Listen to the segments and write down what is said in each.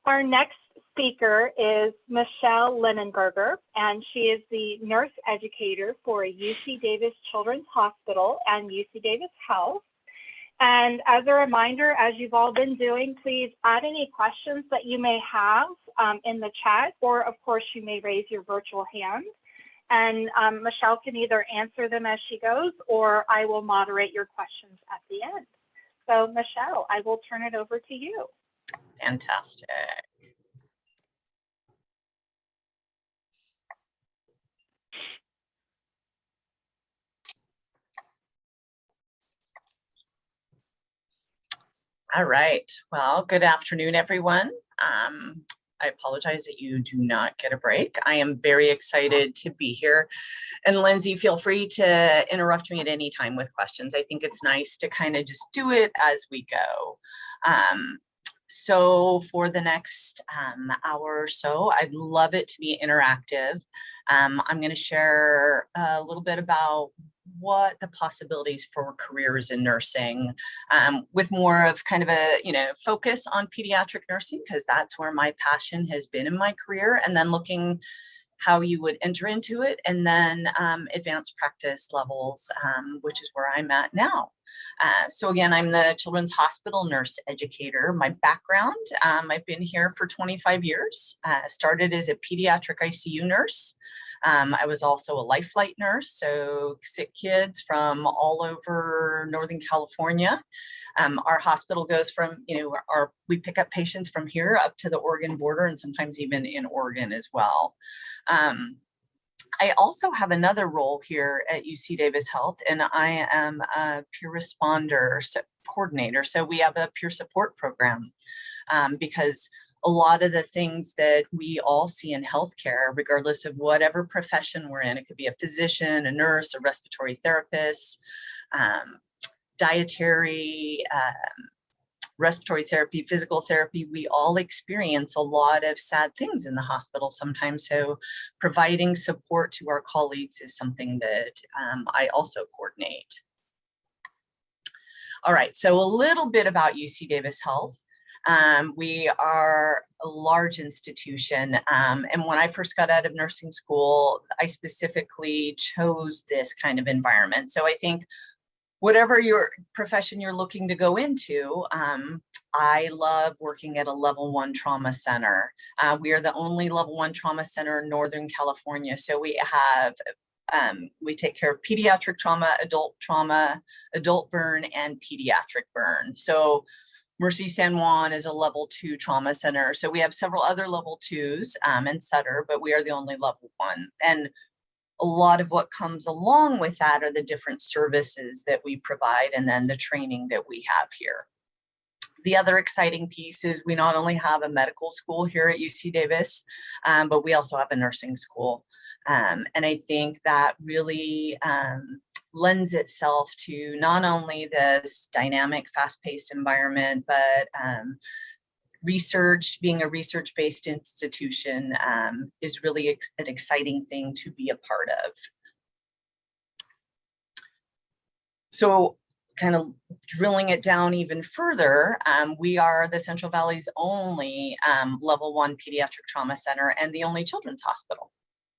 Our next speaker is Michelle Linenberger, and she is the nurse educator for UC Davis Children's Hospital and UC Davis Health. And as a reminder, as you've all been doing, please add any questions that you may have in the chat, or of course you may raise your virtual hand. And Michelle can either answer them as she goes, or I will moderate your questions at the end. So Michelle, I will turn it over to you. Fantastic. All right. Well, good afternoon, everyone. I apologize that you do not get a break. I am very excited to be here. And Lindsay, feel free to interrupt me at any time with questions. I think it's nice to kind of just do it as we go. So for the next hour or so, I'd love it to be interactive. I'm going to share a little bit about what the possibilities for careers in nursing, with more of kind of a, focus on pediatric nursing, because that's where my passion has been in my career, and then looking how you would enter into it, and then advanced practice levels, which is where I'm at now. So again, I'm the Children's Hospital nurse educator. My background, I've been here for 25 years, started as a pediatric ICU nurse. I was also a life flight nurse, so sick kids from all over Northern California. Our hospital goes from, we pick up patients from here up to the Oregon border, and sometimes even in Oregon as well. I also have another role here at UC Davis Health, and I am a peer responder coordinator. So we have a peer support program, because a lot of the things that we all see in healthcare, regardless of whatever profession we're in, it could be a physician, a nurse, a respiratory therapist, dietary, respiratory therapy, physical therapy, we all experience a lot of sad things in the hospital sometimes. So providing support to our colleagues is something that I also coordinate. All right, so a little bit about UC Davis Health. We are a large institution, and when I first got out of nursing school, I specifically chose this kind of environment. So I think whatever your profession you're looking to go into, I love working at a level 1 trauma center. We are the only level 1 trauma center in Northern California. So we have, we take care of pediatric trauma, adult burn, and pediatric burn. So Mercy San Juan is a level 2 trauma center. So we have several other level 2s in Sutter, but we are the only level 1. And a lot of what comes along with that are the different services that we provide, and then the training that we have here. The other exciting piece is we not only have a medical school here at UC Davis, but we also have a nursing school. And I think that really lends itself to not only this dynamic, fast-paced environment, but research, being a research-based institution, is really an exciting thing to be a part of. So kind of drilling it down even further, we are the Central Valley's only level 1 pediatric trauma center and the only children's hospital.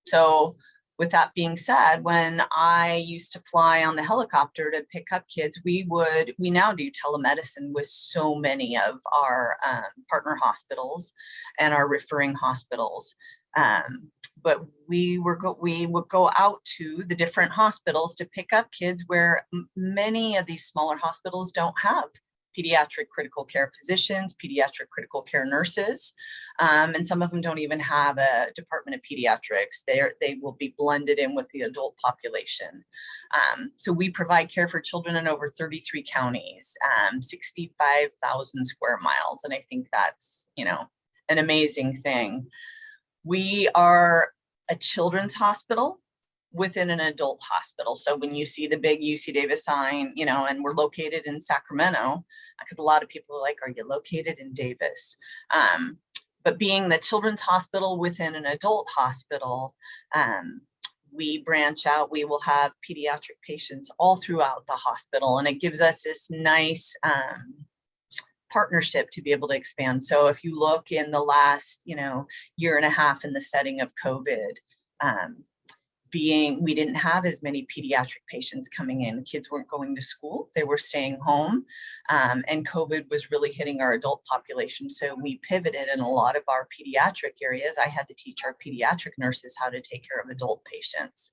So with that being said, when I used to fly on the helicopter to pick up kids, we now do telemedicine with so many of our partner hospitals and our referring hospitals. But we would go out to the different hospitals to pick up kids where many of these smaller hospitals don't have pediatric critical care physicians, pediatric critical care nurses, and some of them don't even have a department of pediatrics. They will be blended in with the adult population. So we provide care for children in over 33 counties, 65,000 square miles, and I think that's, an amazing thing. We are a children's hospital within an adult hospital. So when you see the big UC Davis sign, and we're located in Sacramento, because a lot of people are like, are you located in Davis? But being the children's hospital within an adult hospital, we branch out. We will have pediatric patients all throughout the hospital, and it gives us this nice partnership to be able to expand. So if you look in the last, year and a half in the setting of COVID, we didn't have as many pediatric patients coming in. Kids weren't going to school, they were staying home, and COVID was really hitting our adult population. So we pivoted in a lot of our pediatric areas. I had to teach our pediatric nurses how to take care of adult patients.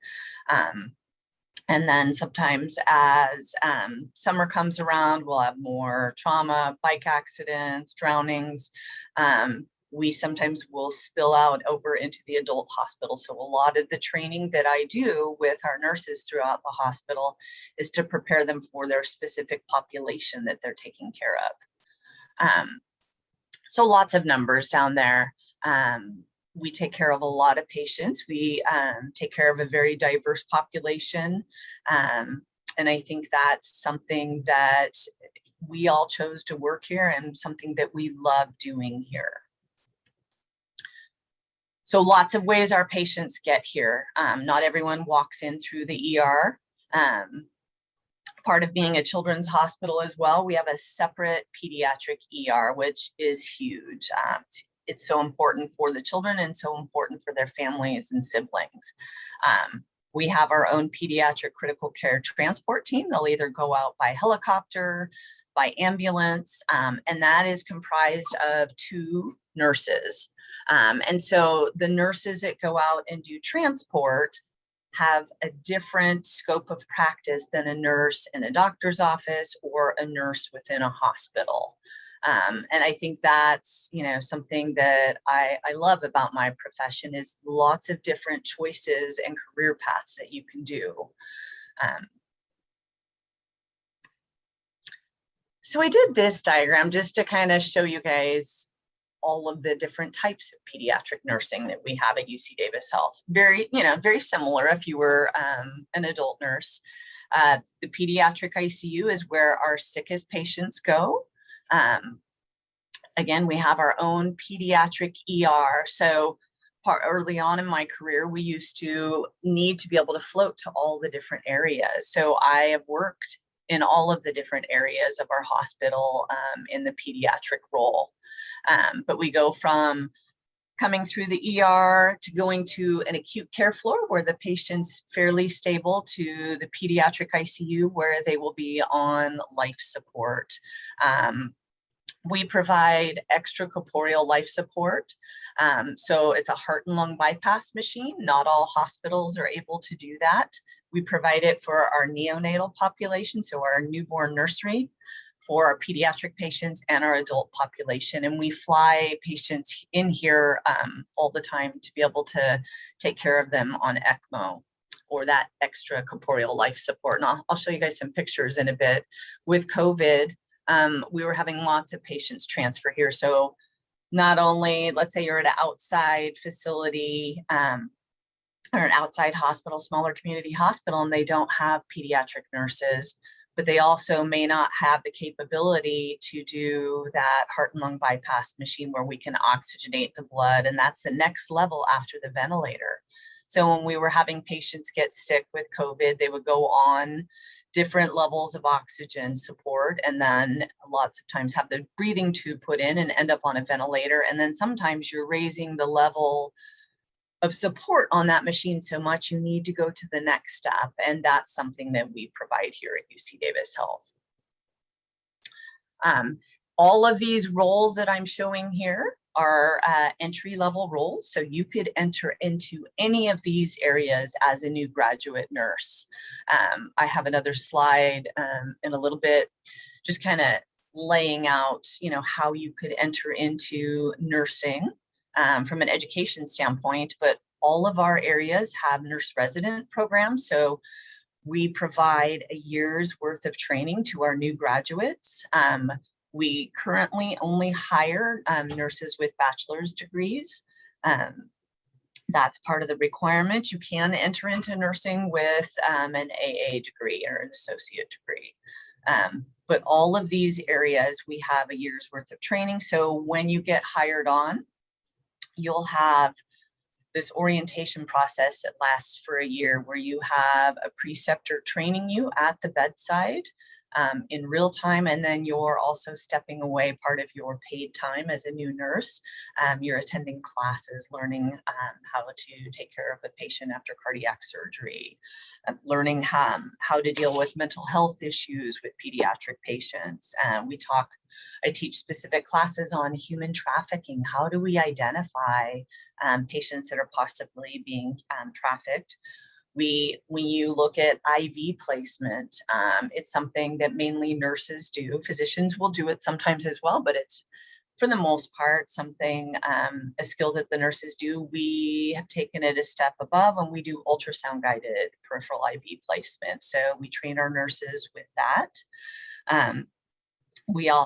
And then sometimes as summer comes around, we'll have more trauma, bike accidents, drownings. We sometimes will spill out over into the adult hospital. So a lot of the training that I do with our nurses throughout the hospital is to prepare them for their specific population that they're taking care of. So lots of numbers down there. We take care of a lot of patients. We take care of a very diverse population. And I think that's something that we all chose to work here and something that we love doing here. So lots of ways our patients get here. Not everyone walks in through the ER. Part of being a children's hospital as well, we have a separate pediatric ER, which is huge. It's so important for the children and so important for their families and siblings. We have our own pediatric critical care transport team. They'll either go out by helicopter, by ambulance, and that is comprised of 2 nurses. And so the nurses that go out and do transport have a different scope of practice than a nurse in a doctor's office or a nurse within a hospital. And I think that's, something that I love about my profession is lots of different choices and career paths that you can do. So I did this diagram just to kind of show you guys all of the different types of pediatric nursing that we have at UC Davis Health. Very similar if you were an adult nurse. The pediatric ICU is where our sickest patients go. Again, we have our own pediatric ER. So early on in my career, we used to need to be able to float to all the different areas. So I have worked in all of the different areas of our hospital in the pediatric role. But we go from coming through the ER to going to an acute care floor where the patient's fairly stable to the pediatric ICU where they will be on life support. We provide extracorporeal life support. So it's a heart and lung bypass machine. Not all hospitals are able to do that. We provide it for our neonatal population, so our newborn nursery, for our pediatric patients and our adult population. And we fly patients in here all the time to be able to take care of them on ECMO or that extracorporeal life support. And I'll show you guys some pictures in a bit. With COVID, we were having lots of patients transfer here. So not only, let's say you're at an outside facility or an outside hospital, smaller community hospital, and they don't have pediatric nurses, but they also may not have the capability to do that heart and lung bypass machine where we can oxygenate the blood. And that's the next level after the ventilator. So when we were having patients get sick with COVID, they would go on different levels of oxygen support, and then lots of times have the breathing tube put in and end up on a ventilator. And then sometimes you're raising the level of support on that machine so much you need to go to the next step. And that's something that we provide here at UC Davis Health. All of these roles that I'm showing here are entry-level roles. So you could enter into any of these areas as a new graduate nurse. I have another slide in a little bit, just kind of laying out, how you could enter into nursing from an education standpoint, but all of our areas have nurse resident programs. So we provide a year's worth of training to our new graduates. We currently only hire nurses with bachelor's degrees. That's part of the requirement. You can enter into nursing with an AA degree or an associate degree. But all of these areas, we have a year's worth of training. So when you get hired on, you'll have this orientation process that lasts for a year where you have a preceptor training you at the bedside. in real time, and then you're also stepping away part of your paid time as a new nurse. You're attending classes, learning how to take care of a patient after cardiac surgery, learning how to deal with mental health issues with pediatric patients. I teach specific classes on human trafficking. How do we identify patients that are possibly being trafficked? When you look at IV placement, it's something that mainly nurses do. Physicians will do it sometimes as well, but it's for the most part something, a skill that the nurses do. We have taken it a step above, and we do ultrasound guided peripheral IV placement. So we train our nurses with that.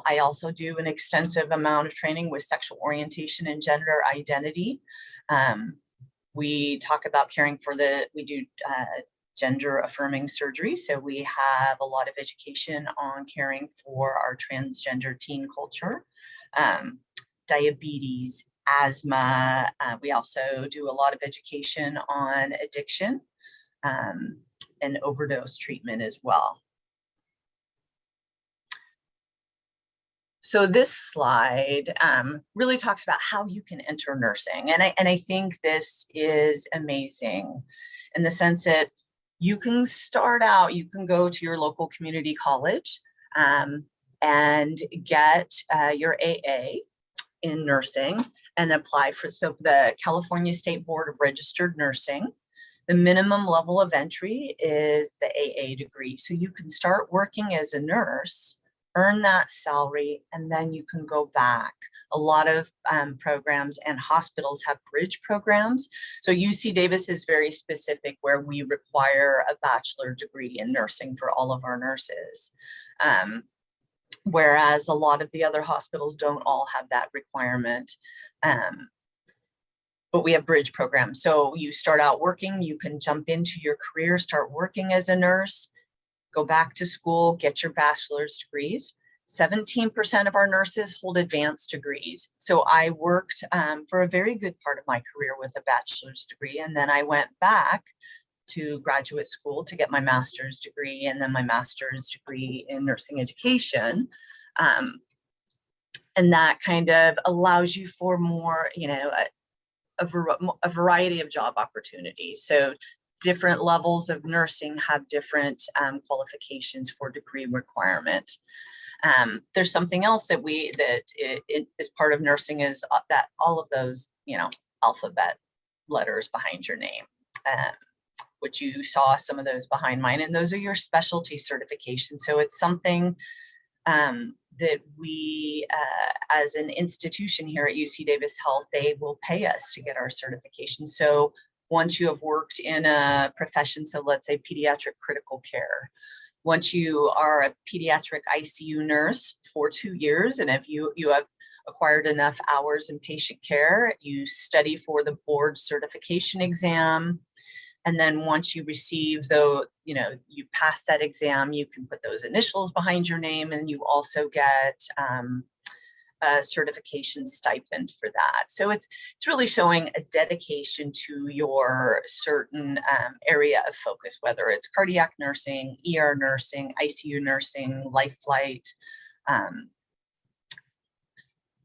I also do an extensive amount of training with sexual orientation and gender identity. We talk about caring for we do gender affirming surgery. So we have a lot of education on caring for our transgender teen culture, diabetes, asthma. We also do a lot of education on addiction and overdose treatment as well. So this slide really talks about how you can enter nursing. And I think this is amazing in the sense that you can start out, you can go to your local community college and get your AA in nursing and apply for the California State Board of Registered Nursing. The minimum level of entry is the AA degree. So you can start working as a nurse, earn that salary, and then you can go back. A lot of programs and hospitals have bridge programs. So UC Davis is very specific, where we require a bachelor degree in nursing for all of our nurses. Whereas a lot of the other hospitals don't all have that requirement. But we have bridge programs. So you start out working, you can jump into your career, start working as a nurse, go back to school, get your bachelor's degrees. 17% of our nurses hold advanced degrees. So I worked for a very good part of my career with a bachelor's degree. And then I went back to graduate school to get my master's degree, and then my master's degree in nursing education. And that kind of allows you for more, a variety of job opportunities. So different levels of nursing have different qualifications for degree requirement. There's something else that is part of nursing, is that all of those, alphabet letters behind your name, which you saw some of those behind mine, and those are your specialty certifications. So it's something that we, as an institution here at UC Davis Health, they will pay us to get our certification. So once you have worked in a profession, so let's say pediatric critical care, once you are a pediatric ICU nurse for 2 years, and if you have acquired enough hours in patient care, you study for the board certification exam. And then once you receive you pass that exam, you can put those initials behind your name, and you also get a certification stipend for that. So it's really showing a dedication to your certain area of focus, whether it's cardiac nursing, ER nursing, ICU nursing, life flight. And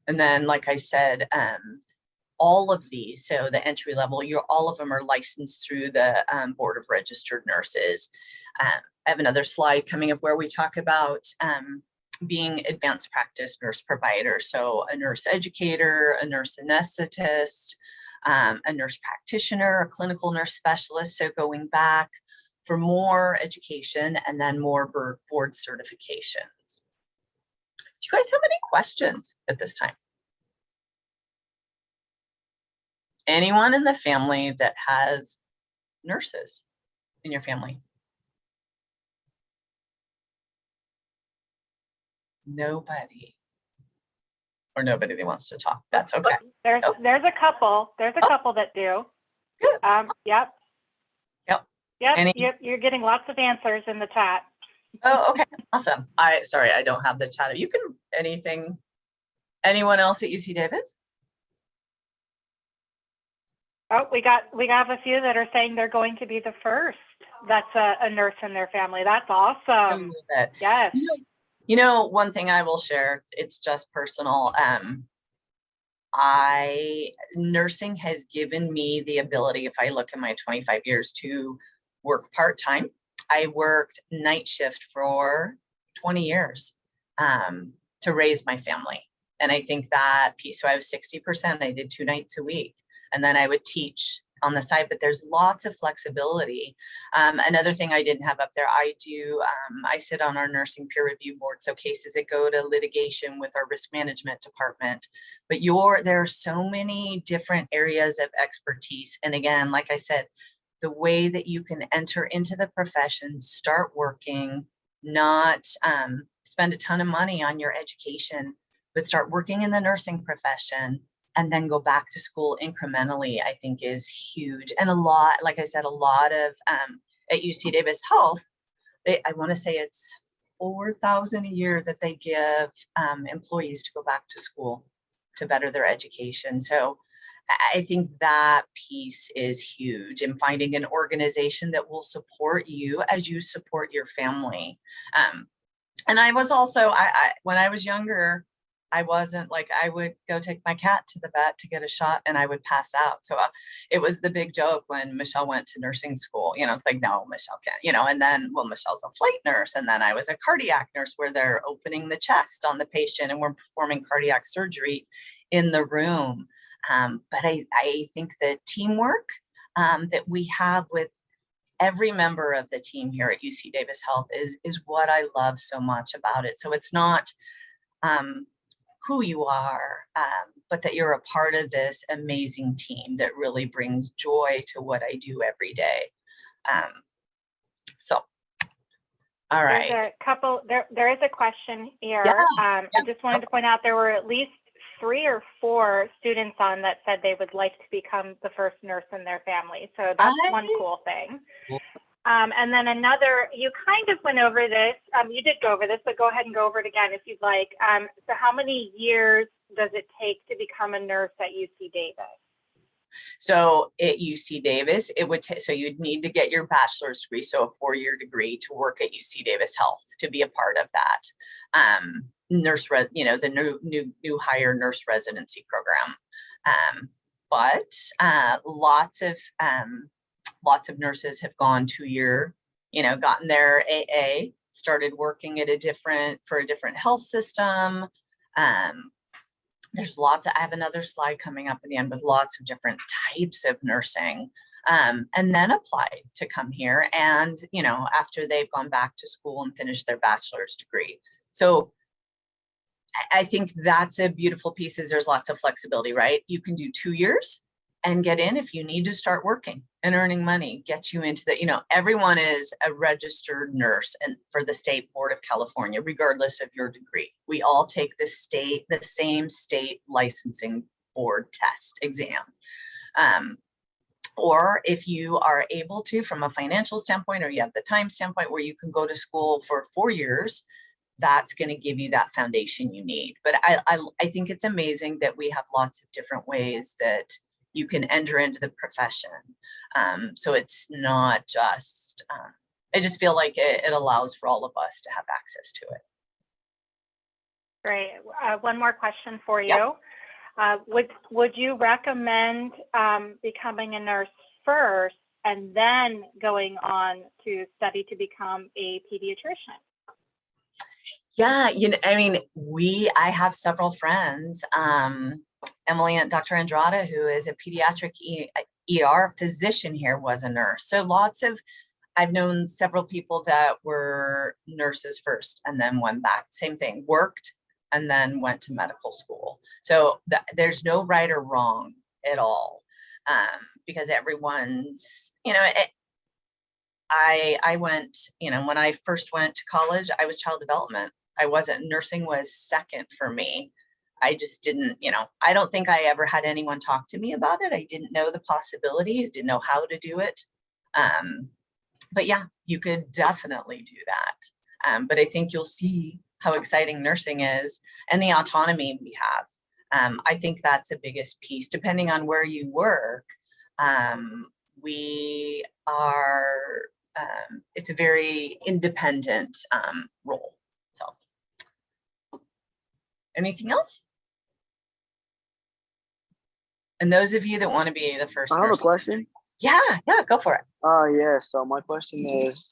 then, like I said, all of these, so the entry level, all of them are licensed through the Board of Registered Nurses. I have another slide coming up where we talk about being advanced practice nurse provider. So a nurse educator, a nurse anesthetist, a nurse practitioner, a clinical nurse specialist. So going back for more education and then more board certifications. Do you guys have any questions at this time? Anyone in the family that has nurses in your family? Nobody. Or nobody that wants to talk. That's okay. There's a couple. There's a couple that do. Good. Yep. Yep. You're getting lots of answers in the chat. Oh, okay. Awesome. Sorry, I don't have the chat. You can anyone else at UC Davis? Oh, we have a few that are saying they're going to be the first. that's a nurse in their family. That's awesome. I love it. Yes. One thing I will share, it's just personal. Nursing has given me the ability, if I look at my 25 years, to work part-time. I worked night shift for 20 years to raise my family. And I think that piece, so I was 60%, I did 2 nights a week. And then I would teach on the side, but there's lots of flexibility. Another thing I didn't have up there, I sit on our nursing peer review board. So cases that go to litigation with our risk management department, but there are so many different areas of expertise. And again, like I said, the way that you can enter into the profession, start working, not spend a ton of money on your education, but start working in the nursing profession and then go back to school incrementally, I think is huge. And like I said, a lot of, at UC Davis Health, I want to say it's $4,000 a year that they give employees to go back to school to better their education. So I think that piece is huge, and finding an organization that will support you as you support your family. And I was also, when I was younger, I wasn't like, I would go take my cat to the vet to get a shot and I would pass out. So it was the big joke when Michelle went to nursing school, it's like, no, Michelle can't, and then, well, Michelle's a flight nurse. And then I was a cardiac nurse where they're opening the chest on the patient and we're performing cardiac surgery in the room. But I think the teamwork that we have with every member of the team here at UC Davis Health is what I love so much about it. So it's not who you are, but that you're a part of this amazing team that really brings joy to what I do every day. All right. There's a couple, there is a question here. Yeah. I just wanted to point out there were at least 3 or 4 students on that said they would like to become the first nurse in their family. So that's one cool thing. And then another, you kind of went over this, you did go over this, but go ahead and go over it again if you'd like. So how many years does it take to become a nurse at UC Davis? So at UC Davis, it would so you'd need to get your bachelor's degree, so a 4-year degree to work at UC Davis Health to be a part of that the new hire nurse residency program. But lots of nurses have gone 2-year, gotten their AA, started working at a different health system. There's I have another slide coming up at the end with lots of different types of nursing, and then applied to come here. And, after they've gone back to school and finished their bachelor's degree. So I think that's a beautiful piece, is there's lots of flexibility, right? You can do 2 years and get in if you need to start working and earning money, get you into everyone is a registered nurse and for the State Board of California, regardless of your degree. We all take the same state licensing board test exam. Or if you are able to, from a financial standpoint, or you have the time standpoint where you can go to school for 4 years, that's going to give you that foundation you need. But I think it's amazing that we have lots of different ways that you can enter into the profession. So it's not just, I just feel like it allows for all of us to have access to it. Great. One more question for you. Yep. Would you recommend becoming a nurse first and then going on to study to become a pediatrician? Yeah, I have several friends, Emily and Dr. Andrada, who is a pediatric ER physician here, was a nurse. So I've known several people that were nurses first and then went back, same thing, worked and then went to medical school. So there's no right or wrong at all, because everyone's, I went, when I first went to college, I was child development. Nursing was second for me. I just didn't, I don't think I ever had anyone talk to me about it. I didn't know the possibilities, didn't know how to do it. But yeah, you could definitely do that. But I think you'll see how exciting nursing is and the autonomy we have. I think that's the biggest piece. Depending on where you work, we are it's a very independent role. So anything else? And those of you that want to be the first I have a nurse, question. yeah, go for it. Yeah. So my question is,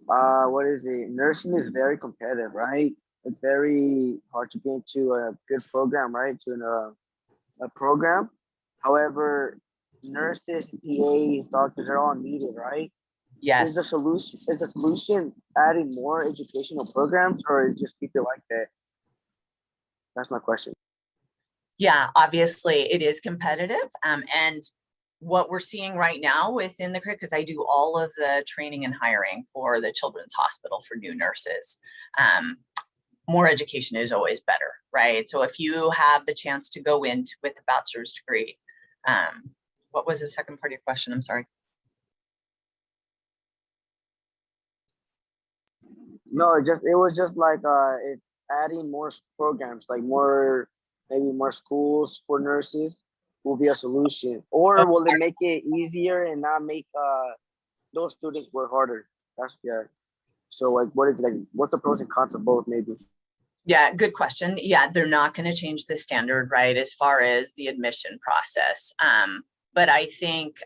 what is it? Nursing is very competitive, right? It's very hard to get into a good program, right? A program. However, nurses, PAs, doctors are all needed, right? Yes. Is the solution adding more educational programs, or just keep it like that? That's my question. Yeah, obviously it is competitive. And what we're seeing right now within the career, because I do all of the training and hiring for the Children's Hospital for new nurses, more education is always better, right? So if you have the chance to go in with a bachelor's degree, what was the second part of your question? I'm sorry. No, it was just like it adding more programs, like maybe more schools for nurses will be a solution, or will it make it easier and not make those students work harder? That's yeah. So like, what's the pros and cons of both, maybe? Yeah, good question. Yeah, they're not going to change the standard, right, as far as the admission process. But I think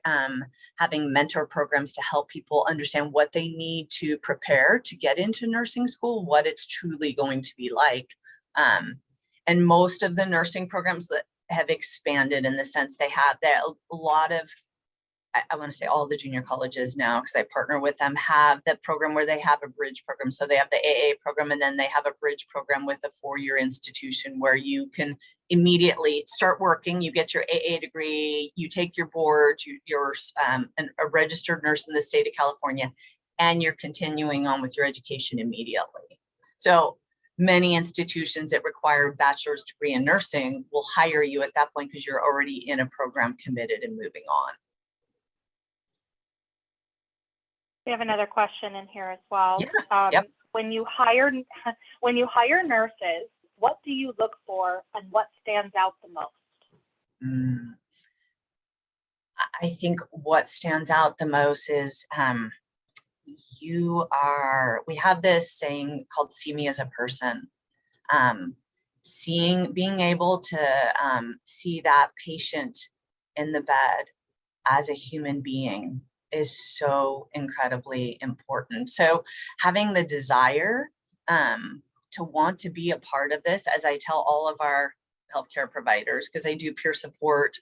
having mentor programs to help people understand what they need to prepare to get into nursing school, what it's truly going to be like. And most of the nursing programs that have expanded in the sense they have that a lot of, I want to say all the junior colleges now, because I partner with them, have that program where they have a bridge program. So they have the AA program, and then they have a bridge program with a 4-year institution where you can immediately start working. You get your AA degree, you take your board, you're a registered nurse in the state of California, and you're continuing on with your education immediately. So many institutions that require a bachelor's degree in nursing will hire you at that point because you're already in a program committed and moving on. We have another question in here as well. Yeah. Yep. When you hire nurses, what do you look for and what stands out the most? I think what stands out the most is we have this saying called "see me as a person." Being able to see that patient in the bed as a human being is so incredibly important. So having the desire to want to be a part of this, as I tell all of our healthcare providers, because I do peer support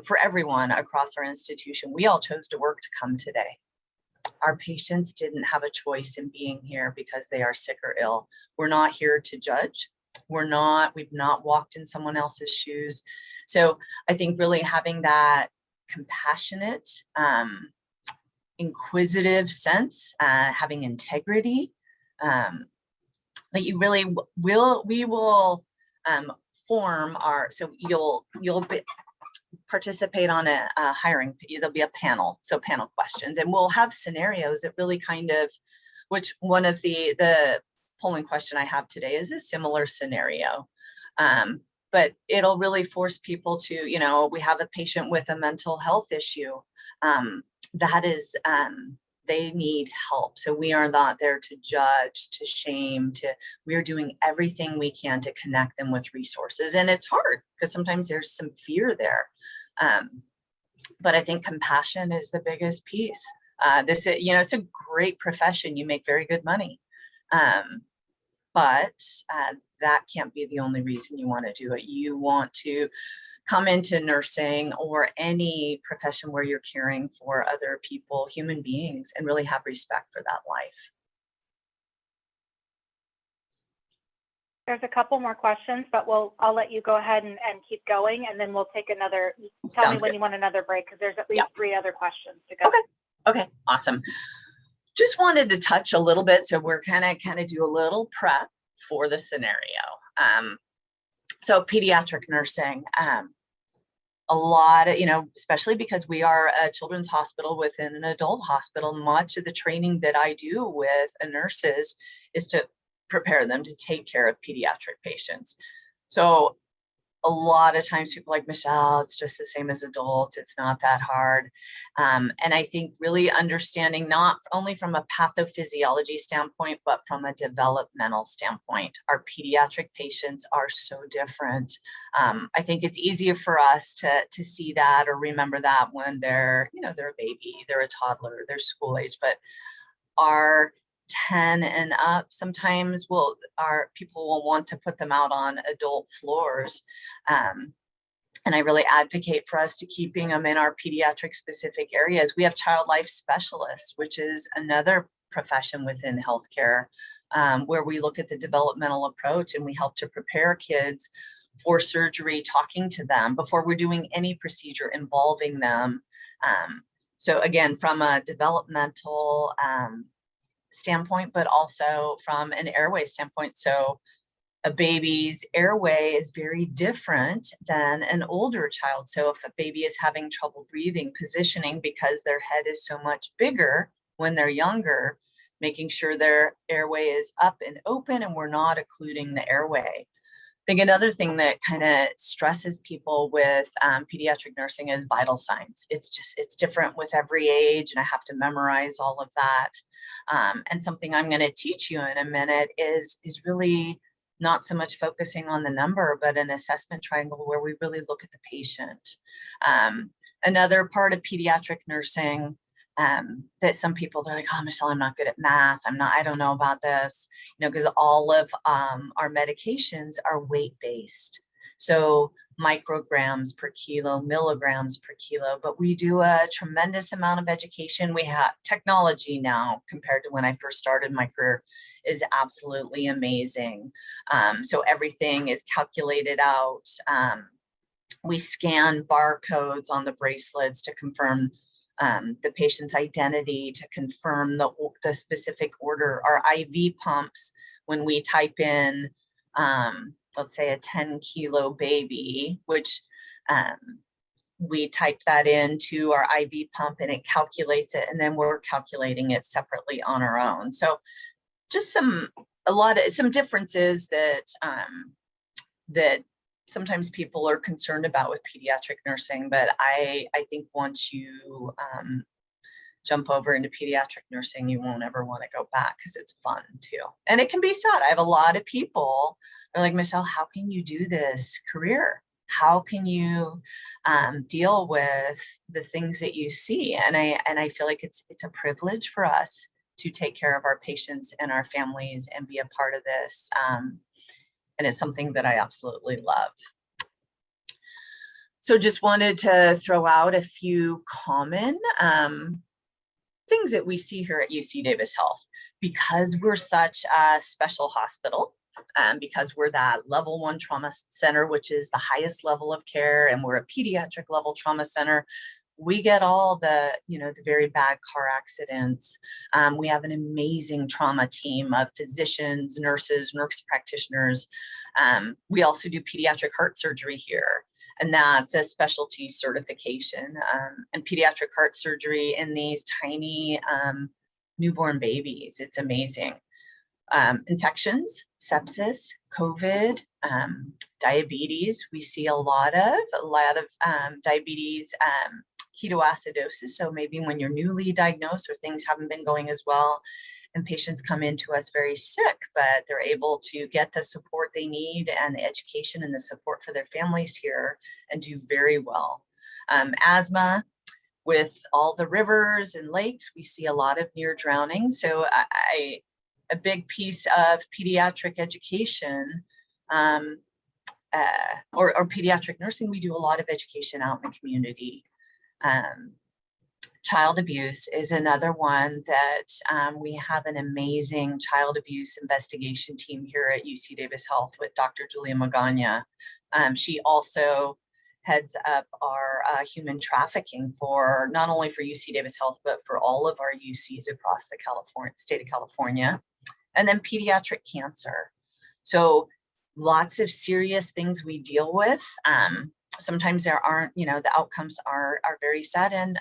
for everyone across our institution, we all chose to work to come today. Our patients didn't have a choice in being here because they are sick or ill. We're not here to judge. We've not walked in someone else's shoes. So I think really having that compassionate, inquisitive sense, having integrity, that you really we will form our, so you'll participate on a hiring, there'll be a panel, so panel questions, and we'll have scenarios that really kind of, which one of the polling question I have today is a similar scenario. But it'll really force people to, we have a patient with a mental health issue. That is, they need help. So we are not there to judge, to shame, we're doing everything we can to connect them with resources. And it's hard because sometimes there's some fear there. But I think compassion is the biggest piece. It's a great profession. You make very good money. But that can't be the only reason you want to do it. You want to come into nursing or any profession where you're caring for other people, human beings, and really have respect for that life. There's a couple more questions, but I'll let you go ahead and keep going, and then we'll take another. Tell me when you want another break, because there's at least 3 other questions to go. Okay, awesome. Just wanted to touch a little bit, so we're kind of do a little prep for the scenario. So pediatric nursing, a lot of, especially because we are a children's hospital within an adult hospital, much of the training that I do with nurses is to prepare them to take care of pediatric patients. So a lot of times people are like, Michelle, it's just the same as adults. It's not that hard. And I think really understanding not only from a pathophysiology standpoint, but from a developmental standpoint, our pediatric patients are so different. I think it's easier for us to see that or remember that when they're, they're a baby, they're a toddler, they're school age, but our 10 and up, sometimes people will want to put them out on adult floors. And I really advocate for us to keeping them in our pediatric specific areas. We have child life specialists, which is another profession within healthcare, where we look at the developmental approach and we help to prepare kids for surgery, talking to them before we're doing any procedure involving them. So again, from a developmental standpoint, but also from an airway standpoint. So a baby's airway is very different than an older child. So if a baby is having trouble breathing, positioning because their head is so much bigger when they're younger, making sure their airway is up and open and we're not occluding the airway. I think another thing that kind of stresses people with pediatric nursing is vital signs. It's different with every age, and I have to memorize all of that. And something I'm going to teach you in a minute is really not so much focusing on the number, but an assessment triangle where we really look at the patient. Another part of pediatric nursing that some people, they're like, oh, Michelle, I'm not good at math. I don't know about this, because all of our medications are weight-based. So micrograms per kilo, milligrams per kilo, but we do a tremendous amount of education. We have technology now compared to when I first started my career is absolutely amazing. So everything is calculated out. We scan barcodes on the bracelets to confirm the patient's identity, to confirm the specific order. Our IV pumps, when we type in, let's say a 10-kilo baby, which we type that into our IV pump and it calculates it, and then we're calculating it separately on our own. So just some differences that sometimes people are concerned about with pediatric nursing, but I think once you jump over into pediatric nursing, you won't ever want to go back because it's fun too. And it can be sad. I have a lot of people, they're like, Michelle, how can you do this career? How can you deal with the things that you see? And I feel like it's a privilege for us to take care of our patients and our families and be a part of this. And it's something that I absolutely love. So just wanted to throw out a few common things that we see here at UC Davis Health. Because we're such a special hospital, because we're that level 1 trauma center, which is the highest level of care, and we're a pediatric level trauma center, we get all the very bad car accidents. We have an amazing trauma team of physicians, nurses, nurse practitioners. We also do pediatric heart surgery here, and that's a specialty certification. And pediatric heart surgery in these tiny newborn babies, it's amazing. Infections, sepsis, COVID, diabetes. We see a lot of diabetes, ketoacidosis. So maybe when you're newly diagnosed or things haven't been going as well, and patients come into us very sick, but they're able to get the support they need and the education and the support for their families here and do very well. Asthma, with all the rivers and lakes, we see a lot of near drowning. So a big piece of pediatric education or pediatric nursing, we do a lot of education out in the community. Child abuse is another one that we have an amazing child abuse investigation team here at UC Davis Health with Dr. Julia Magana. She also heads up our human trafficking for not only for UC Davis Health, but for all of our UCs across the state of California. And then pediatric cancer. So lots of serious things we deal with. Sometimes there aren't, the outcomes are very sad, and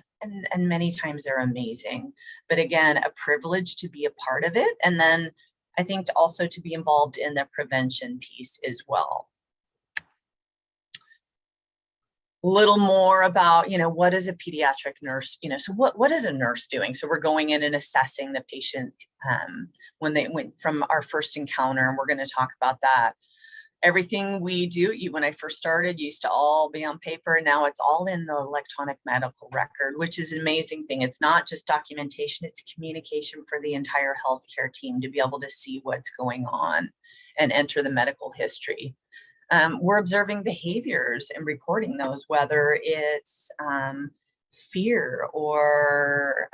many times they're amazing. But again, a privilege to be a part of it. And then I think also to be involved in the prevention piece as well. little more about, what is a pediatric nurse, so what is a nurse doing? So we're going in and assessing the patient when they went from our first encounter, and we're going to talk about that. Everything we do, when I first started, used to all be on paper. Now it's all in the electronic medical record, which is an amazing thing. It's not just documentation, it's communication for the entire healthcare team to be able to see what's going on and enter the medical history. We're observing behaviors and recording those, whether it's fear or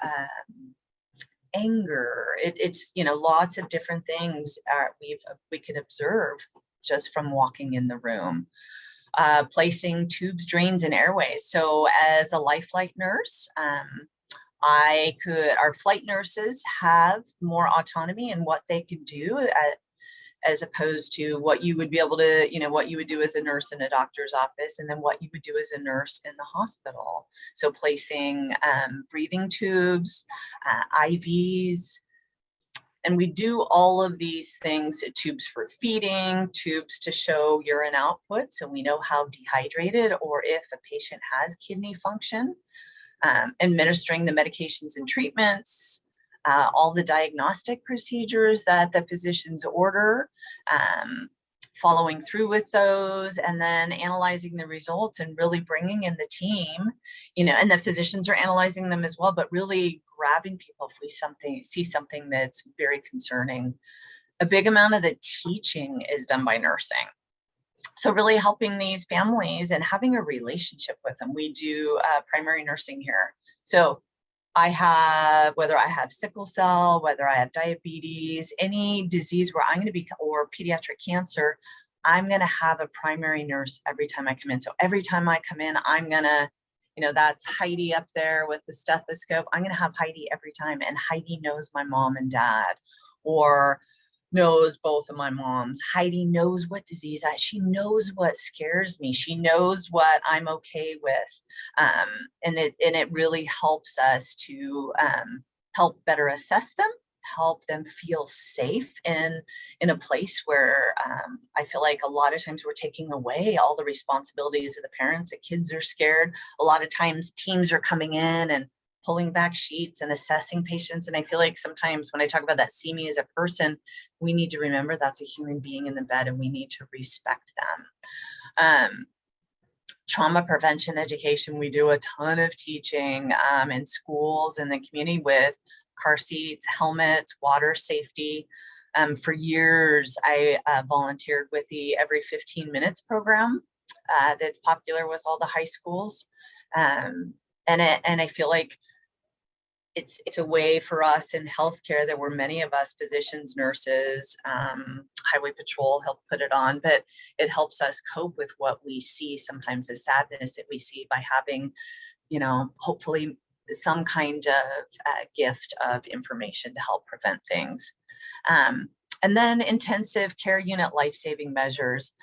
anger. It's lots of different things we can observe just from walking in the room. Placing tubes, drains, and airways. So as a life flight nurse, our flight nurses have more autonomy in what they can do as opposed to what you would be able to, what you would do as a nurse in a doctor's office, and then what you would do as a nurse in the hospital. So placing breathing tubes, IVs, and we do all of these things, tubes for feeding, tubes to show urine output, so we know how dehydrated or if a patient has kidney function, administering the medications and treatments, all the diagnostic procedures that the physicians order, following through with those, and then analyzing the results and really bringing in the team, and the physicians are analyzing them as well, but really grabbing people if we see something that's very concerning. A big amount of the teaching is done by nursing. So really helping these families and having a relationship with them. We do primary nursing here. So whether I have sickle cell, whether I have diabetes, any disease where I'm going to be, or pediatric cancer, I'm going to have a primary nurse every time I come in. So every time I come in, I'm going to, that's Heidi up there with the stethoscope. I'm going to have Heidi every time. And Heidi knows my mom and dad, or knows both of my moms. Heidi knows what disease she knows what scares me. She knows what I'm okay with. And it really helps us to help better assess them, help them feel safe in a place where I feel like a lot of times we're taking away all the responsibilities of the parents. The kids are scared. A lot of times teams are coming in and pulling back sheets and assessing patients. And I feel like sometimes when I talk about that, see me as a person, we need to remember that's a human being in the bed and we need to respect them. Trauma prevention education, we do a ton of teaching in schools and the community with car seats, helmets, water safety. For years, I volunteered with the Every 15 Minutes program that's popular with all the high schools. And I feel like it's a way for us in healthcare. There were many of us physicians, nurses, highway patrol helped put it on, but it helps us cope with what we see sometimes as sadness that we see by having, hopefully some kind of gift of information to help prevent things. And then intensive care unit life-saving measures.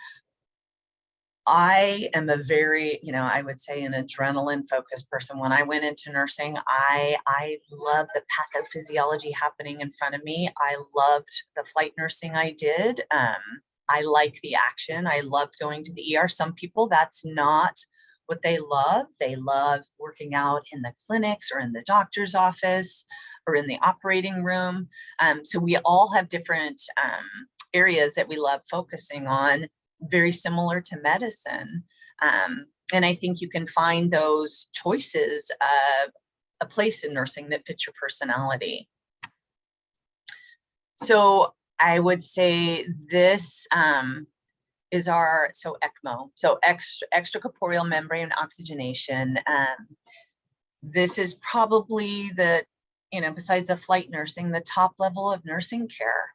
I am a very, I would say an adrenaline focused person. When I went into nursing, I loved the pathophysiology happening in front of me. I loved the flight nursing I did. I like the action. I loved going to the ER. Some people, that's not what they love. They love working out in the clinics or in the doctor's office or in the operating room. So we all have different areas that we love focusing on, very similar to medicine. And I think you can find those choices of a place in nursing that fits your personality. So I would say this is so ECMO, so extracorporeal membrane oxygenation. This is probably the, besides the flight nursing, the top level of nursing care.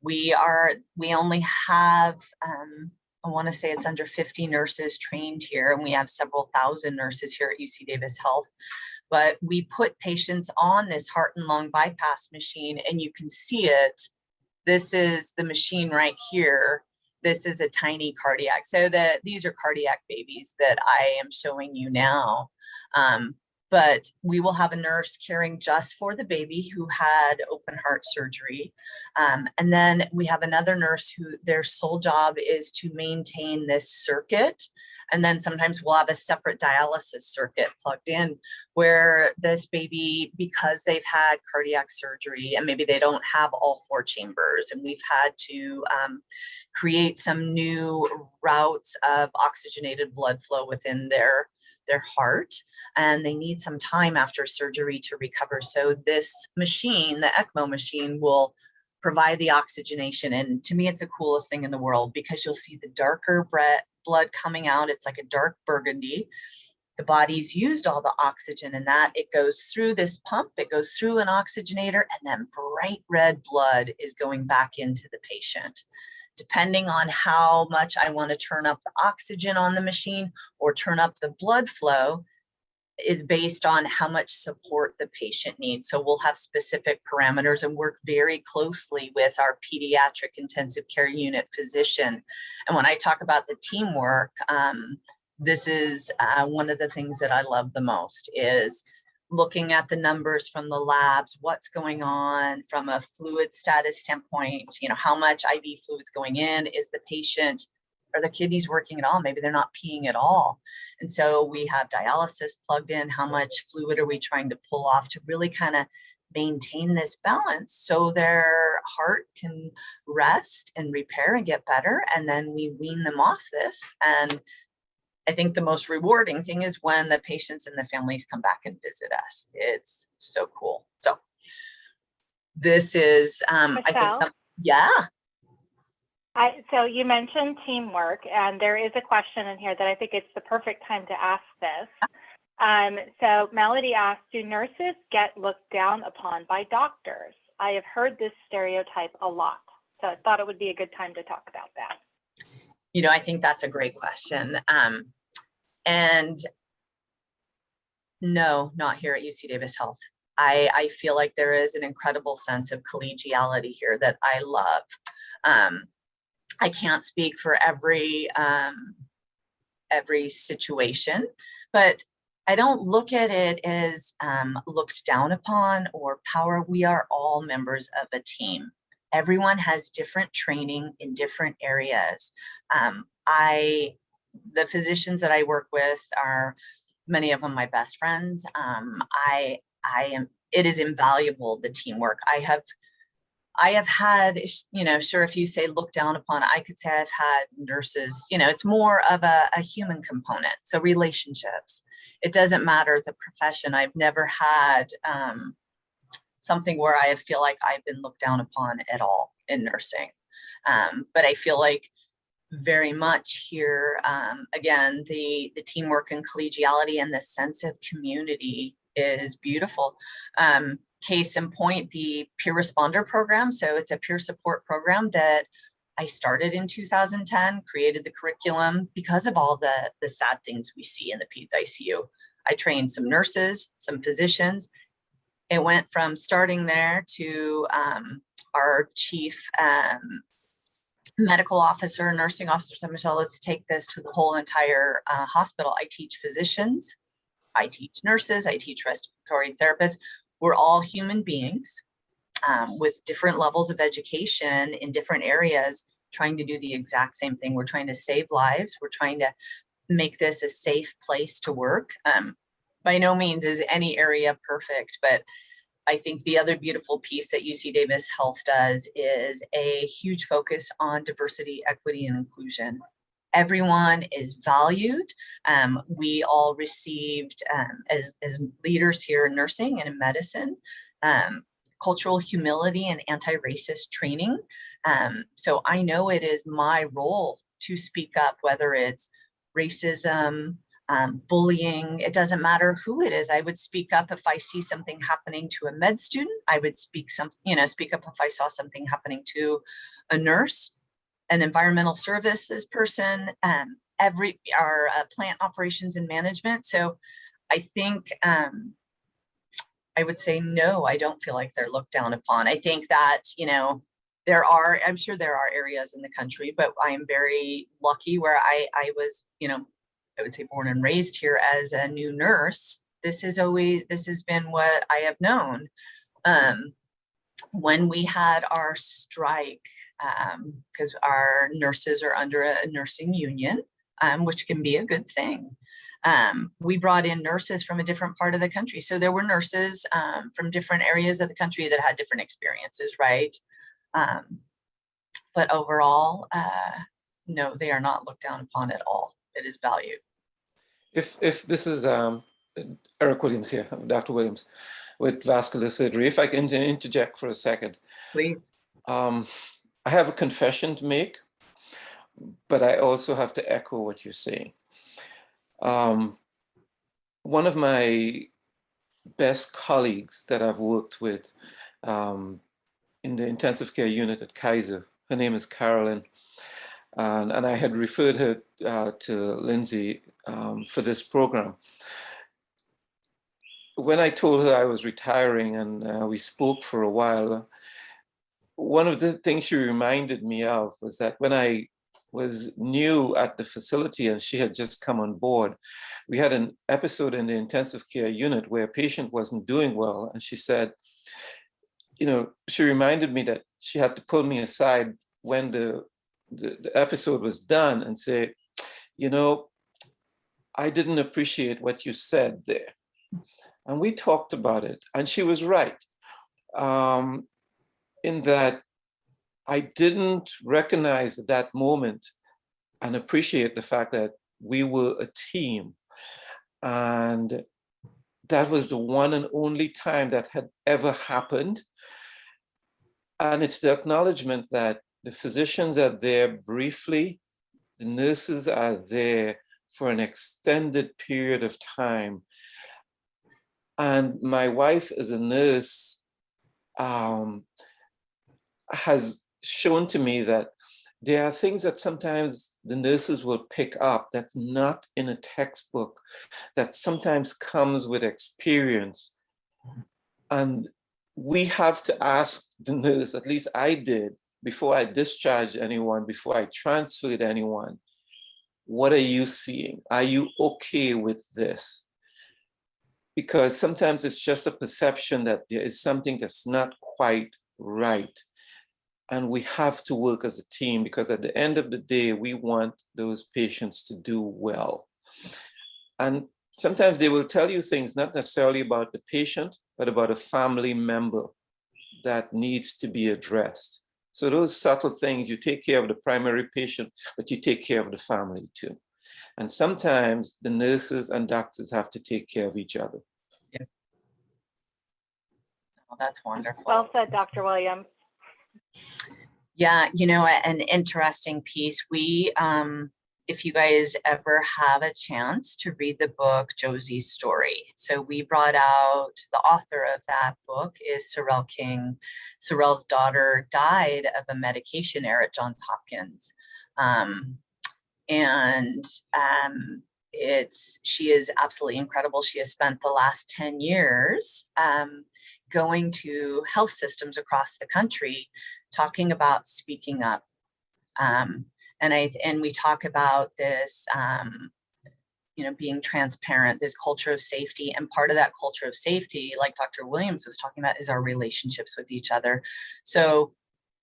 We only have, I want to say it's under 50 nurses trained here, and we have several thousand nurses here at UC Davis Health. But we put patients on this heart and lung bypass machine, and you can see it. This is the machine right here. This is a tiny cardiac. So these are cardiac babies that I am showing you now. But we will have a nurse caring just for the baby who had open heart surgery. And then we have another nurse who their sole job is to maintain this circuit And then sometimes we'll have a separate dialysis circuit plugged in where this baby, because they've had cardiac surgery and maybe they don't have all 4 chambers, and we've had to create some new routes of oxygenated blood flow within their heart, and they need some time after surgery to recover. So this machine, the ECMO machine, will provide the oxygenation. And to me, it's the coolest thing in the world, because you'll see the darker blood coming out. It's like a dark burgundy. The body's used all the oxygen in that. It goes through this pump, it goes through an oxygenator, and then bright red blood is going back into the patient. Depending on how much I want to turn up the oxygen on the machine or turn up the blood flow is based on how much support the patient needs. So we'll have specific parameters and work very closely with our pediatric intensive care unit physician. And when I talk about the teamwork, this is one of the things that I love the most, is looking at the numbers from the labs, what's going on from a fluid status standpoint, how much IV fluid's going in, is the patient, are the kidneys working at all? Maybe they're not peeing at all. And so we have dialysis plugged in. How much fluid are we trying to pull off to really kind of maintain this balance so their heart can rest and repair and get better? And then we wean them off this. And I think the most rewarding thing is when the patients and the families come back and visit us. It's so cool. So this is, I think, yeah. So you mentioned teamwork, and there is a question in here that I think it's the perfect time to ask this. So Melody asked, do nurses get looked down upon by doctors? I have heard this stereotype a lot, so I thought it would be a good time to talk about that. I think that's a great question. And no, not here at UC Davis Health. I feel like there is an incredible sense of collegiality here that I love. I can't speak for every situation, but I don't look at it as looked down upon or power. We are all members of a team. Everyone has different training in different areas. The physicians that I work with are, many of them, my best friends. It is invaluable, the teamwork. I have had, sure, if you say look down upon, I could say I've had nurses, it's more of a human component. So relationships, it doesn't matter the profession. I've never had something where I feel like I've been looked down upon at all in nursing. But I feel like very much here, again, the teamwork and collegiality and the sense of community is beautiful. Case in point, the peer responder program. So it's a peer support program that I started in 2010, created the curriculum because of all the sad things we see in the Peds ICU. I trained some nurses, some physicians. It went from starting there to our chief medical officer, nursing officer, said, Michelle, let's take this to the whole entire hospital. I teach physicians, I teach nurses, I teach respiratory therapists. We're all human beings with different levels of education in different areas, trying to do the exact same thing. We're trying to save lives. We're trying to make this a safe place to work. By no means is any area perfect, but I think the other beautiful piece that UC Davis Health does is a huge focus on diversity, equity, and inclusion. Everyone is valued. We all received, as leaders here in nursing and in medicine, cultural humility and anti-racist training. So I know it is my role to speak up, whether it's racism, bullying, it doesn't matter who it is. I would speak up if I see something happening to a med student. I would speak up if I saw something happening to a nurse, an environmental services person, our plant operations and management. So I think I would say, no, I don't feel like they're looked down upon. I think that, I'm sure there are areas in the country, but I am very lucky where I was, I would say born and raised here as a new nurse. This has been what I have known. When we had our strike, because our nurses are under a nursing union, which can be a good thing. We brought in nurses from a different part of the country. So there were nurses from different areas of the country that had different experiences, right? But overall, no, they are not looked down upon at all. It is valued. If this is Eric Williams here, Dr. Williams, with vascular surgery, if I can interject for a second. Please. I have a confession to make, but I also have to echo what you're saying. One of my best colleagues that I've worked with in the intensive care unit at Kaiser, her name is Carolyn, and I had referred her to Lindsay for this program. When I told her I was retiring and we spoke for a while, one of the things she reminded me of was that when I was new at the facility and she had just come on board, we had an episode in the intensive care unit where a patient wasn't doing well. And she said, you know, she reminded me that she had to pull me aside when the episode was done and say, you know, I didn't appreciate what you said there. And we talked about it, and she was right in that I didn't recognize at that moment and appreciate the fact that we were a team. And that was the one and only time that had ever happened. And it's the acknowledgement that the physicians are there briefly, the nurses are there for an extended period of time. And my wife as a nurse has shown to me that there are things that sometimes the nurses will pick up that's not in a textbook, that sometimes comes with experience. And we have to ask the nurse, at least I did, before I discharged anyone, before I transferred anyone, what are you seeing? Are you okay with this? Because sometimes it's just a perception that there is something that's not quite right. And we have to work as a team, because at the end of the day, we want those patients to do well. And sometimes they will tell you things not necessarily about the patient, but about a family member that needs to be addressed. So those subtle things, you take care of the primary patient, but you take care of the family too. And sometimes the nurses and doctors have to take care of each other. Yeah. Oh, that's wonderful. Well said, Dr. Williams. Yeah, you know, an interesting piece. We, if you guys ever have a chance to read the book, Josie's Story. So we brought out, the author of that book is Sorrel King. Sorrel's daughter died of a medication error at Johns Hopkins. She is absolutely incredible. She has spent the last 10 years going to health systems across the country, talking about speaking up. And we talk about this, you know, being transparent, this culture of safety. And part of that culture of safety, like Dr. Williams was talking about, is our relationships with each other. So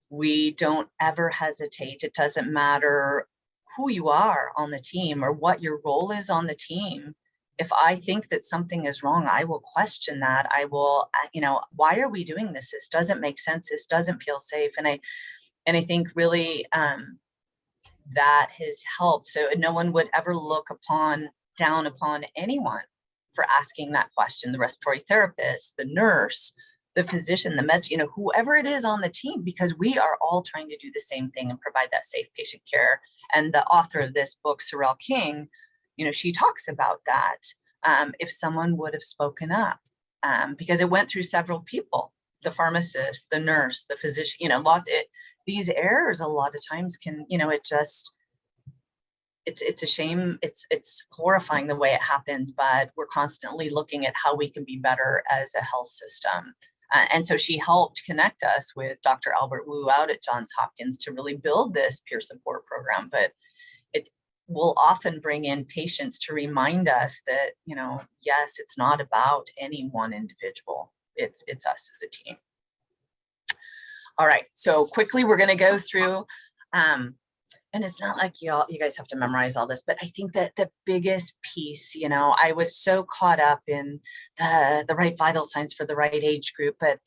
we don't ever hesitate. It doesn't matter who you are on the team or what your role is on the team. If I think that something is wrong, I will question that. I will, you know, why are we doing this? This doesn't make sense. This doesn't feel safe. And I think really that has helped. So no one would ever look down upon anyone for asking that question. The respiratory therapist, the nurse, the physician, the med, you know, whoever it is on the team, because we are all trying to do the same thing and provide that safe patient care. And the author of this book, Sorrel King, you know, she talks about that. If someone would have spoken up, because it went through several people, the pharmacist, the nurse, the physician, you know, these errors a lot of times can, you know, it's a shame. It's horrifying the way it happens, but we're constantly looking at how we can be better as a health system. And so she helped connect us with Dr. Albert Wu out at Johns Hopkins to really build this peer support program. But it will often bring in patients to remind us that, you know, yes, it's not about any one individual. It's us as a team. All right, so quickly we're going to go through and it's not like you guys have to memorize all this, but I think that the biggest piece, I was so caught up in the right vital signs for the right age group, but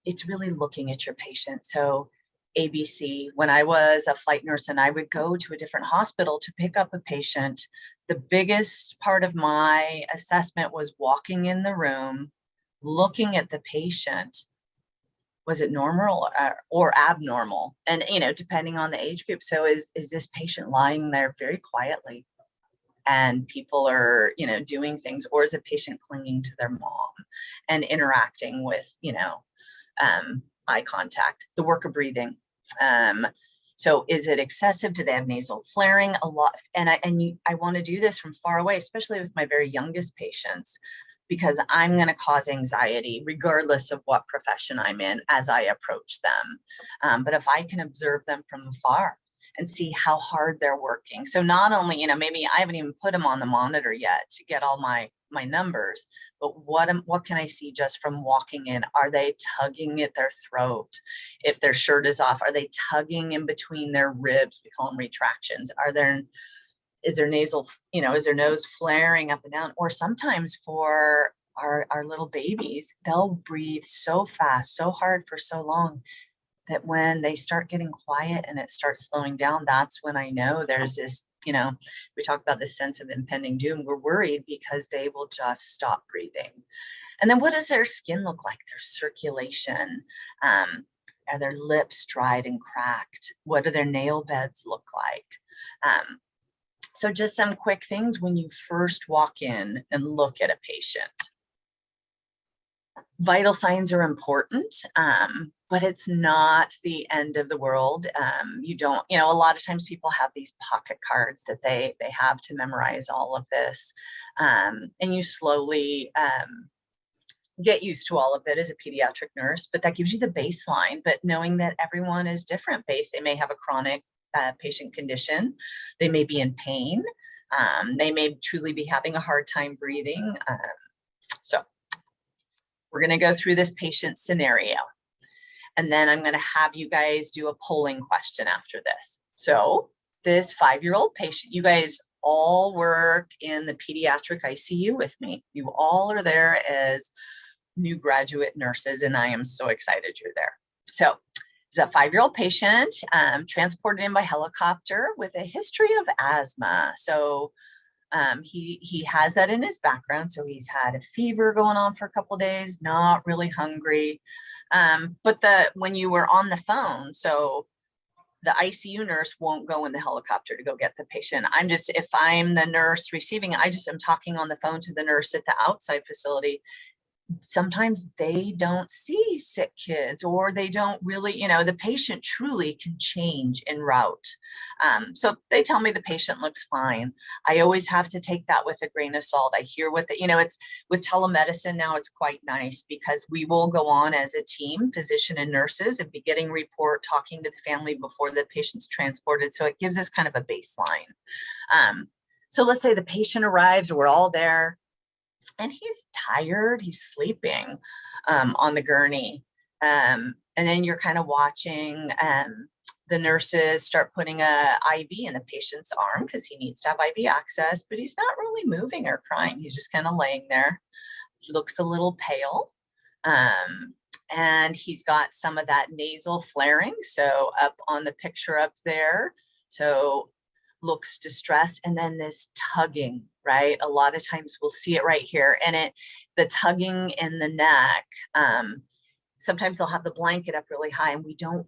it's really looking at your patient. So ABC, when I was a flight nurse and I would go to a different hospital to pick up a patient, the biggest part of my assessment was walking in the room, looking at the patient. Was it normal or abnormal? And, depending on the age group. So is this patient lying there very quietly and people are, doing things, or is a patient clinging to their mom and interacting with, eye contact, the work of breathing? So is it excessive? Do they have nasal flaring? A lot. And I want to do this from far away, especially with my very youngest patients, because I'm going to cause anxiety regardless of what profession I'm in as I approach them. But if I can observe them from afar and see how hard they're working. So not only, maybe I haven't even put them on the monitor yet to get all my numbers, but what can I see just from walking in? Are they tugging at their throat? If their shirt is off, are they tugging in between their ribs? We call them retractions. Is their nasal, is their nose flaring up and down? Or sometimes for our little babies, they'll breathe so fast, so hard for so long that when they start getting quiet and it starts slowing down, that's when I know there's this, we talk about this sense of impending doom. We're worried because they will just stop breathing. And then what does their skin look like? Their circulation, are their lips dried and cracked? What do their nail beds look like? So just some quick things when you first walk in and look at a patient. Vital signs are important, but it's not the end of the world. You don't, a lot of times people have these pocket cards that they have to memorize all of this. And you slowly get used to all of it as a pediatric nurse, but that gives you the baseline. But knowing that everyone is different they may have a chronic patient condition. They may be in pain. They may truly be having a hard time breathing. So we're going to go through this patient scenario. And then I'm going to have you guys do a polling question after this. So this 5-year-old patient, you guys all work in the pediatric ICU with me. You all are there as new graduate nurses, and I am so excited you're there. So it's a 5-year-old patient transported in by helicopter with a history of asthma. So he has that in his background. So he's had a fever going on for a couple of days, not really hungry. But when you were on the phone, so the ICU nurse won't go in the helicopter to go get the patient. If I'm the nurse receiving, I just am talking on the phone to the nurse at the outside facility. Sometimes they don't see sick kids, or they don't really, the patient truly can change en route. So they tell me the patient looks fine. I always have to take that with a grain of salt. I hear it's with telemedicine now, it's quite nice because we will go on as a team, physician and nurses, and be getting report, talking to the family before the patient's transported. So it gives us kind of a baseline. So let's say the patient arrives, we're all there, and he's tired, he's sleeping on the gurney. And then you're kind of watching the nurses start putting a IV in the patient's arm because he needs to have IV access, but he's not really moving or crying. He's just kind of laying there. He looks a little pale. And he's got some of that nasal flaring. So up on the picture up there, so looks distressed. And then this tugging, right? A lot of times we'll see it right here. And the tugging in the neck, sometimes they'll have the blanket up really high, and we don't,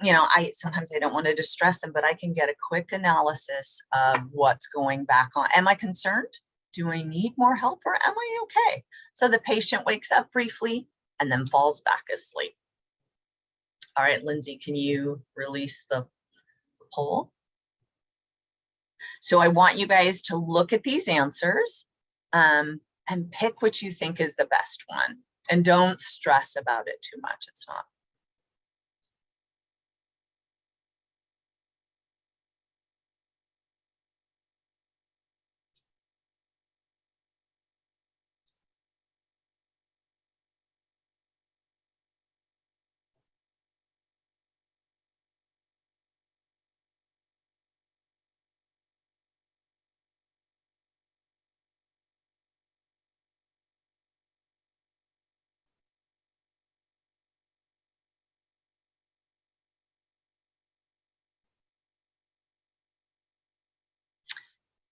sometimes I don't want to distress them, but I can get a quick analysis of what's going back on. Am I concerned? Do I need more help, or am I okay? So the patient wakes up briefly and then falls back asleep. All right, Lindsay, can you release the poll? So I want you guys to look at these answers and pick which you think is the best one. And don't stress about it too much. It's not.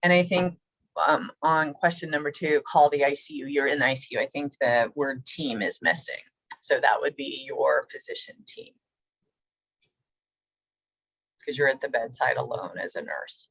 And I think on question number 2, call the ICU, you're in the ICU. I think the word team is missing. So that would be your physician team, because you're at the bedside alone as a nurse.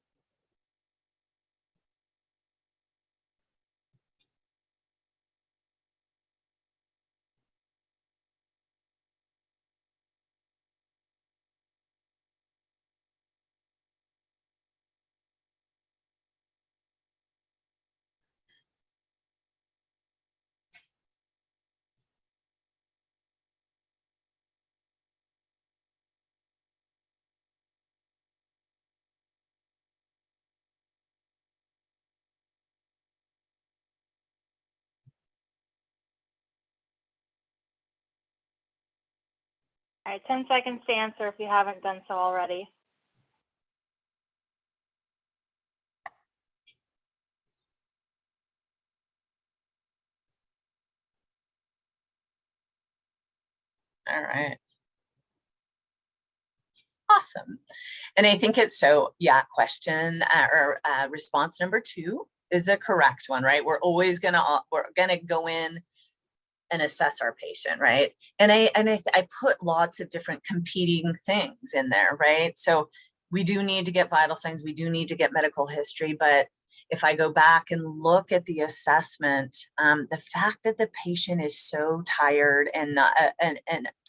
All right, 10 seconds to answer if you haven't done so already. All right. Awesome. And I think it's so, yeah, question or response number 2 is a correct one, right? We're always we're gonna go in and assess our patient, right? And I put lots of different competing things in there, right? So we do need to get vital signs, we do need to get medical history, but if I go back and look at the assessment, the fact that the patient is so tired and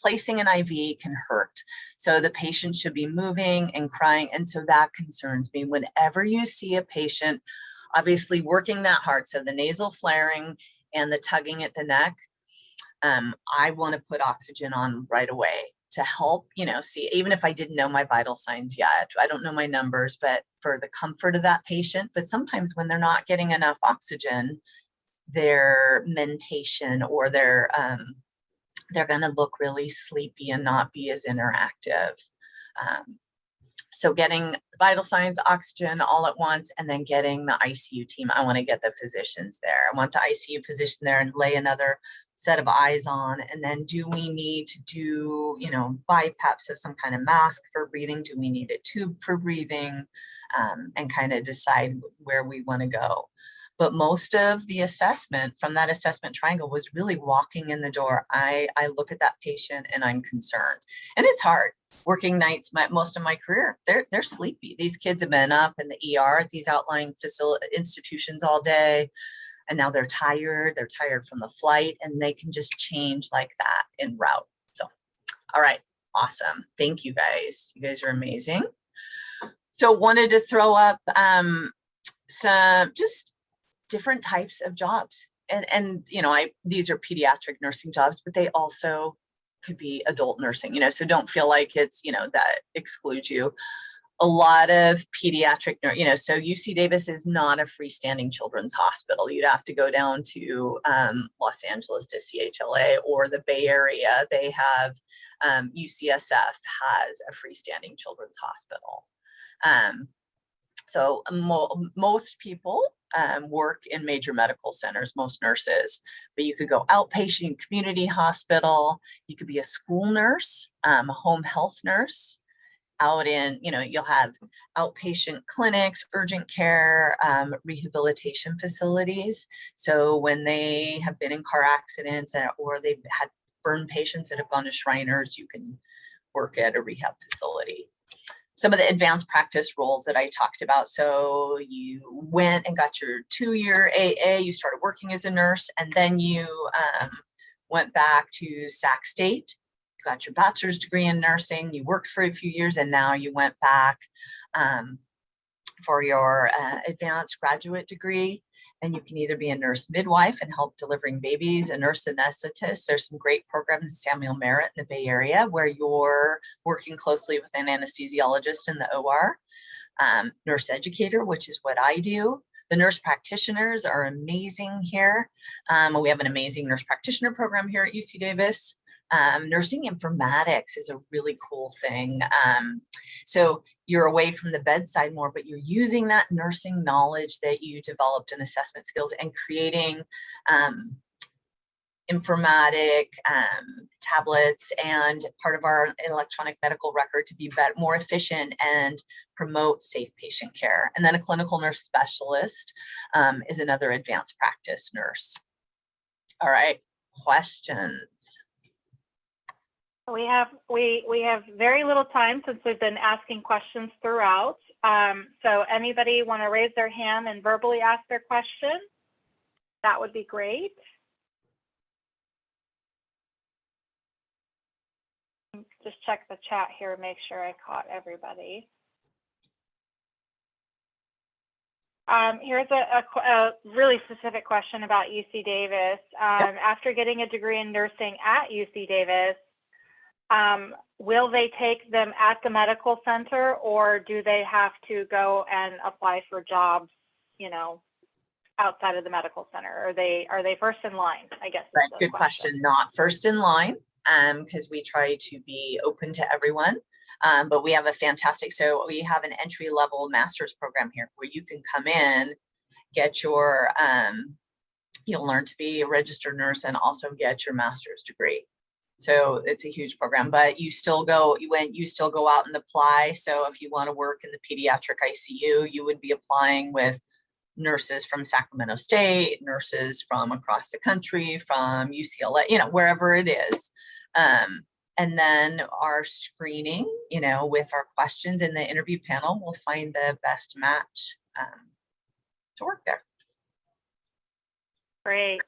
placing an IV can hurt. So the patient should be moving and crying. And so that concerns me. Whenever you see a patient obviously working that hard, so the nasal flaring and the tugging at the neck, I want to put oxygen on right away to help, see, even if I didn't know my vital signs yet, I don't know my numbers, but for the comfort of that patient. But sometimes when they're not getting enough oxygen, their mentation or they're going to look really sleepy and not be as interactive. So getting the vital signs, oxygen all at once, and then getting the ICU team. I want to get the physicians there. I want the ICU physician there and lay another set of eyes on. And then do we need to do, BiPAPs of some kind of mask for breathing? Do we need a tube for breathing? And kind of decide where we want to go. But most of the assessment from that assessment triangle was really walking in the door. I look at that patient and I'm concerned. And it's hard. Working nights, most of my career, they're sleepy. These kids have been up in the ER at these outlying institutions all day. And now they're tired. They're tired from the flight and they can just change like that en route. So, all right. Awesome. Thank you guys. You guys are amazing. So wanted to throw up some just different types of jobs. And these are pediatric nursing jobs, but they also could be adult nursing, so don't feel like it's, that excludes you. A lot of pediatric, so UC Davis is not a freestanding children's hospital. You'd have to go down to Los Angeles to CHLA or the Bay Area. They have, UCSF has a freestanding children's hospital. So most people work in major medical centers, most nurses, but you could go outpatient community hospital. You could be a school nurse, a home health nurse out in, you'll have outpatient clinics, urgent care, rehabilitation facilities. So when they have been in car accidents or they've had burn patients that have gone to Shriners, you can work at a rehab facility. Some of the advanced practice roles that I talked about. So you went and got your 2-year AA, you started working as a nurse, and then you went back to Sac State, you got your bachelor's degree in nursing, you worked for a few years, and now you went back for your advanced graduate degree. And you can either be a nurse midwife and help delivering babies, a nurse anesthetist. There's some great programs in Samuel Merritt in the Bay Area where you're working closely with an anesthesiologist in the OR. Nurse educator, which is what I do. The nurse practitioners are amazing here. We have an amazing nurse practitioner program here at UC Davis. Nursing informatics is a really cool thing. So you're away from the bedside more, but you're using that nursing knowledge that you developed in assessment skills and creating informatic tablets and part of our electronic medical record to be more efficient and promote safe patient care. And then a clinical nurse specialist is another advanced practice nurse. All right, questions? We have very little time since we've been asking questions throughout. So anybody want to raise their hand and verbally ask their question? That would be great. Just check the chat here, make sure I caught everybody. Here's a really specific question about UC Davis. After getting a degree in nursing at UC Davis, will they take them at the medical center, or do they have to go and apply for jobs, you know, outside of the medical center? Are they first in line, I guess? Right, good question. Not first in line, because we try to be open to everyone. But we have a fantastic, so we have an entry level master's program here where you can come in, get your, you'll learn to be a registered nurse and also get your master's degree. So it's a huge program, but you still go out and apply. So if you want to work in the pediatric ICU, you would be applying with nurses from Sacramento State, nurses from across the country, from UCLA, you know, wherever it is. And then our screening, you know, with our questions in the interview panel, will find the best match to work there. Great.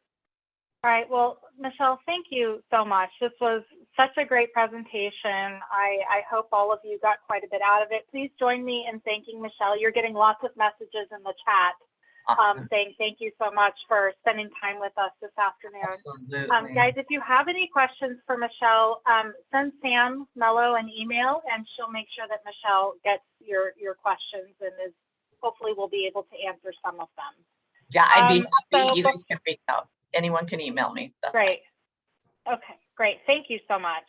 All right. Well, Michelle, thank you so much. This was such a great presentation. I hope all of you got quite a bit out of it. Please join me in thanking Michelle. You're getting lots of messages in the chat. Saying thank you so much for spending time with us this afternoon. Absolutely. Guys, if you have any questions for Michelle, send Sam Mello an email and she'll make sure that Michelle gets your questions and hopefully we'll be able to answer some of them. Yeah, I'd be happy. You guys can reach out. Anyone can email me. That's great. Fine. Okay, great. Thank you so much.